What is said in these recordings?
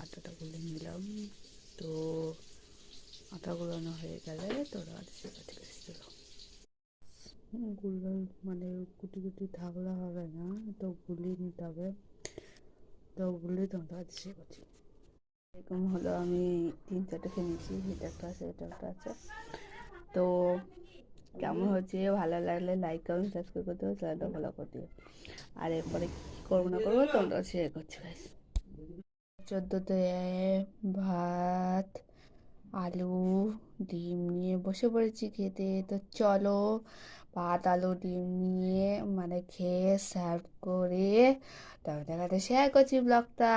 আটাটা গুলে নিলাম। তো আটা গুলানো হয়ে গেলে তোরা সেটা থেকে দিল গুলো, মানে কুটি কুটি থাকলে হবে না, তো গুলিয়ে নিতে হবে। তো গুলি তোমরা শেখাচ্ছি এরকম হলো। আমি 3-4টে কিনেছি, এটা একটা আছে, এটা একটা আছে। তো কেমন হচ্ছে, ভালো লাগলে লাইক কমেন্ট সাবস্ক্রাইব করতে হবে, চ্যানেলটা ফলো করতে হবে। আর এরপরে কী করবো না করবো তোমরা শেয়ার করছি গাইস। 14তে ভাত, আলু, ডিম নিয়ে বসে পড়েছি খেতে। তো চলো ভাত আলু ডিম নিয়ে মানে খেয়ে সার্ভ করে তবে দেখাতে শেয়ার করছি ব্লগটা।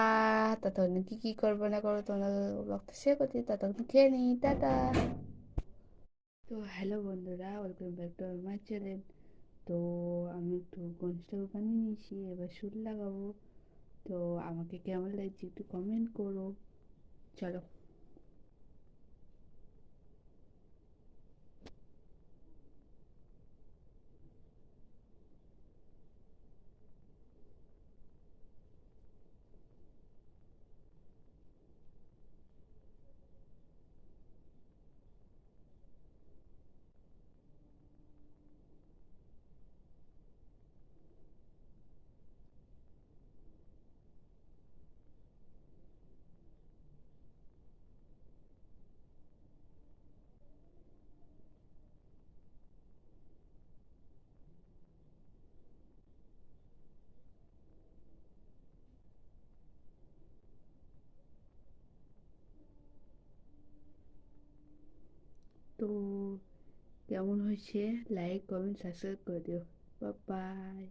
ততক্ষণ কী কী করবো না করবো তোমরা ব্লগটা শেয়ার করছি, ততক্ষণ খেয়ে নিই, টাটা। তো হ্যালো বন্ধুরা, welcome back to my channel. তো আমি একটু গণেশ ঠাকুর বানিয়ে নিয়েছি, এবার সুর লাগাবো। তো আমাকে কেমন লাগছে একটু কমেন্ট করো। চলো। তো কেমন হয়েছে লাইক কমেন্ট সাবস্ক্রাইব করে দিও। Bye bye.